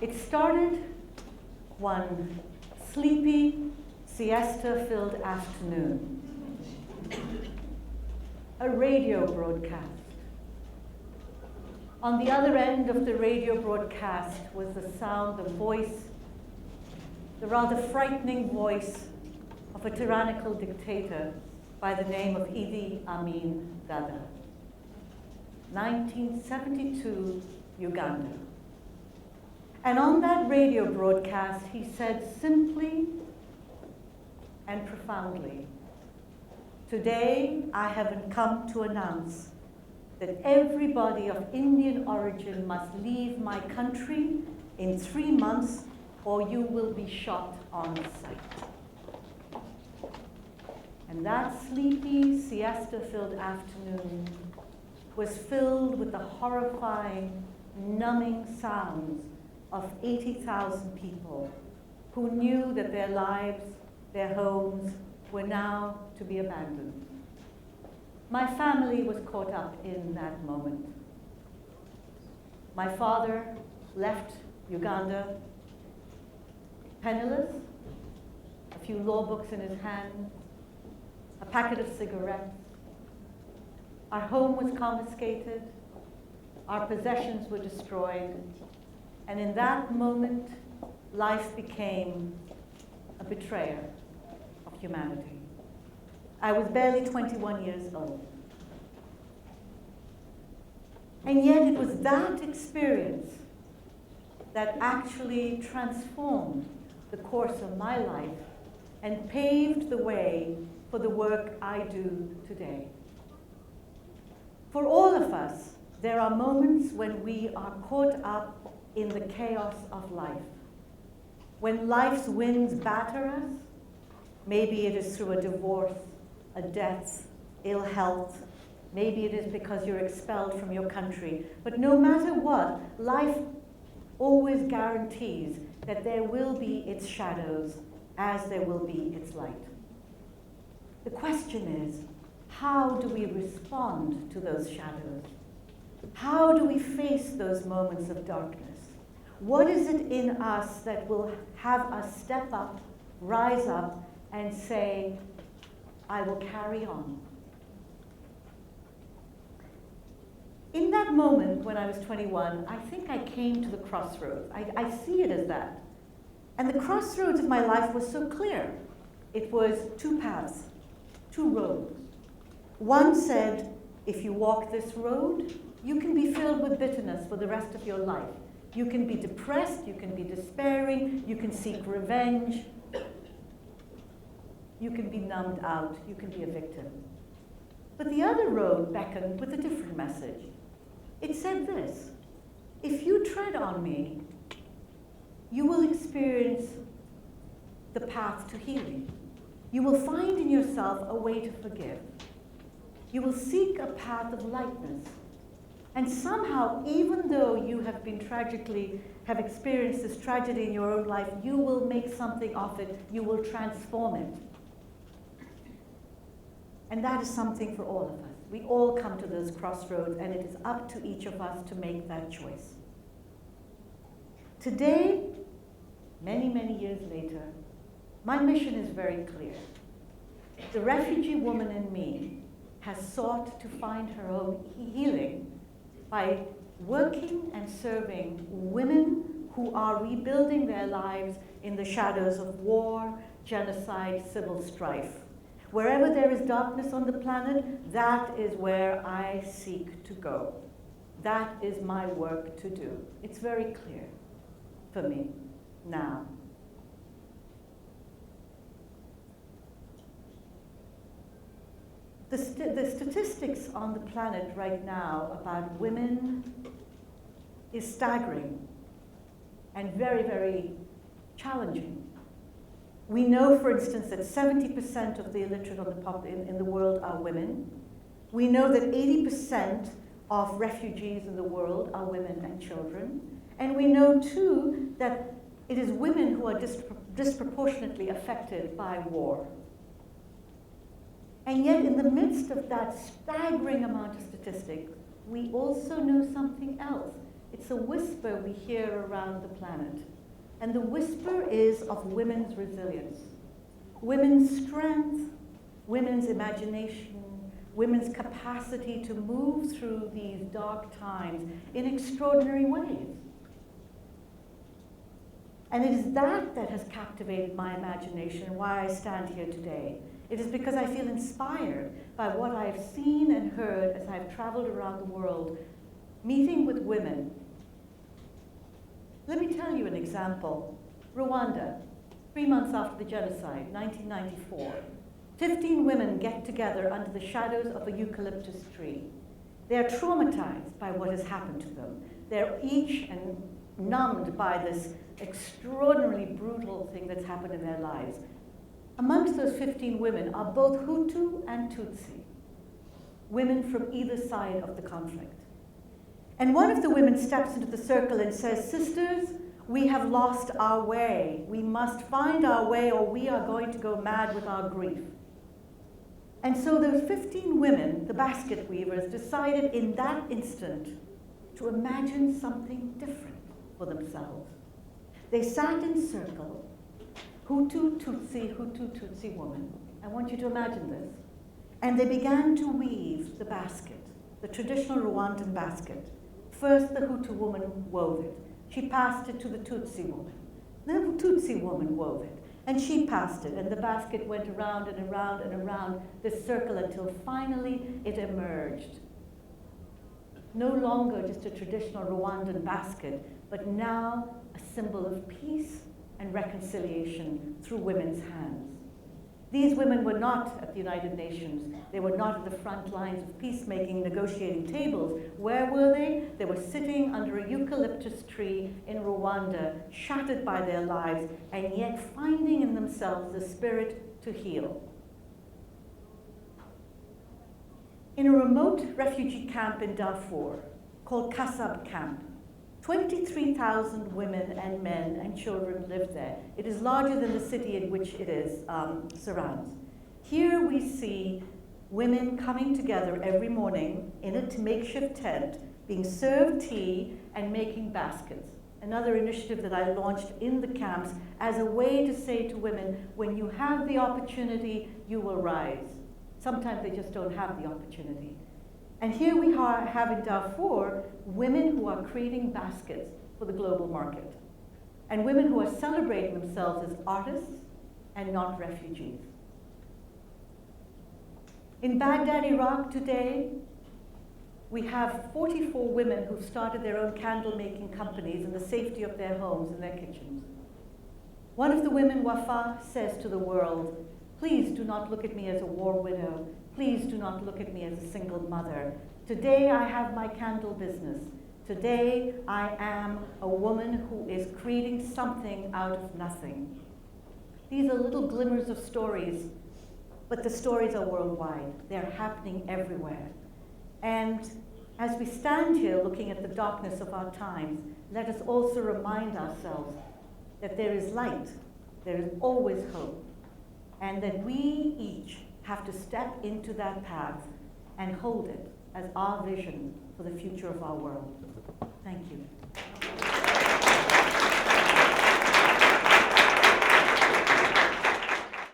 It started one sleepy, siesta-filled afternoon. A radio broadcast. On the other end of the radio broadcast was the sound, the voice, the rather frightening voice of a tyrannical dictator by the name of Idi Amin Dada. 1972, Uganda. And on that radio broadcast, he said simply and profoundly, "Today, I have come to announce that everybody of Indian origin must leave my country in 3 months or you will be shot on sight." And that sleepy, siesta-filled afternoon was filled with the horrifying, numbing sounds of 80,000 people who knew that their lives, their homes, were now to be abandoned. My family was caught up in that moment. My father left Uganda penniless, a few law books in his hand, a packet of cigarettes. Our home was confiscated, our possessions were destroyed, and in that moment, life became a betrayer of humanity. I was barely 21 years old. And yet it was that experience that actually transformed the course of my life and paved the way for the work I do today. For all of us, there are moments when we are caught up in the chaos of life. When life's winds batter us, maybe it is through a divorce, a death, ill health, maybe it is because you're expelled from your country. But no matter what, life always guarantees that there will be its shadows as there will be its light. The question is, how do we respond to those shadows? How do we face those moments of darkness? What is it in us that will have us step up, rise up, and say, I will carry on? In that moment when I was 21, I think I came to the crossroads. I see it as that. And the crossroads of my life was so clear. It was two paths, two roads. One said, if you walk this road, you can be filled with bitterness for the rest of your life. You can be depressed, you can be despairing, you can seek revenge, you can be numbed out, you can be a victim. But the other road beckoned with a different message. It said this: if you tread on me, you will experience the path to healing. You will find in yourself a way to forgive. You will seek a path of lightness. And somehow, even though you have experienced this tragedy in your own life, you will make something of it. You will transform it. And that is something for all of us. We all come to those crossroads, and it is up to each of us to make that choice. Today, many, many years later, my mission is very clear. The refugee woman in me has sought to find her own healing by working and serving women who are rebuilding their lives in the shadows of war, genocide, civil strife. Wherever there is darkness on the planet, that is where I seek to go. That is my work to do. It's very clear for me now. The statistics on the planet right now about women is staggering and very, very challenging. We know, for instance, that 70% of the illiterate in the world are women. We know that 80% of refugees in the world are women and children. And we know, too, that it is women who are disproportionately affected by war. And yet, in the midst of that staggering amount of statistics, we also know something else. It's a whisper we hear around the planet. And the whisper is of women's resilience, women's strength, women's imagination, women's capacity to move through these dark times in extraordinary ways. And it is that that has captivated my imagination and why I stand here today. It is because I feel inspired by what I've seen and heard as I've traveled around the world, meeting with women. Let me tell you an example. Rwanda, 3 months after the genocide, 1994. 15 women get together under the shadows of a eucalyptus tree. They're traumatized by what has happened to them. They're each and numbed by this extraordinarily brutal thing that's happened in their lives. Amongst those 15 women are both Hutu and Tutsi, women from either side of the conflict. And one of the women steps into the circle and says, "Sisters, we have lost our way. We must find our way or we are going to go mad with our grief." And so those 15 women, the basket weavers, decided in that instant to imagine something different for themselves. They sat in circle, Hutu, Tutsi woman. I want you to imagine this. And they began to weave the basket, the traditional Rwandan basket. First, the Hutu woman wove it. She passed it to the Tutsi woman. Then the Tutsi woman wove it. And she passed it, and the basket went around and around and around this circle until finally it emerged. No longer just a traditional Rwandan basket, but now a symbol of peace and reconciliation through women's hands. These women were not at the United Nations. They were not at the front lines of peacemaking, negotiating tables. Where were they? They were sitting under a eucalyptus tree in Rwanda, shattered by their lives, and yet finding in themselves the spirit to heal. In a remote refugee camp in Darfur, called Kasab Camp, 23,000 women and men and children live there. It is larger than the city in which it is surrounds. Here we see women coming together every morning in a makeshift tent, being served tea and making baskets. Another initiative that I launched in the camps as a way to say to women, when you have the opportunity, you will rise. Sometimes they just don't have the opportunity. And here we have in Darfur women who are creating baskets for the global market, and women who are celebrating themselves as artists and not refugees. In Baghdad, Iraq today, we have 44 women who've started their own candle-making companies in the safety of their homes and their kitchens. One of the women, Wafa, says to the world, "Please do not look at me as a war widow. Please do not look at me as a single mother. Today I have my candle business. Today I am a woman who is creating something out of nothing." These are little glimmers of stories, but the stories are worldwide. They're happening everywhere. And as we stand here looking at the darkness of our times, let us also remind ourselves that there is light, there is always hope, and that we each have to step into that path and hold it as our vision for the future of our world. Thank you.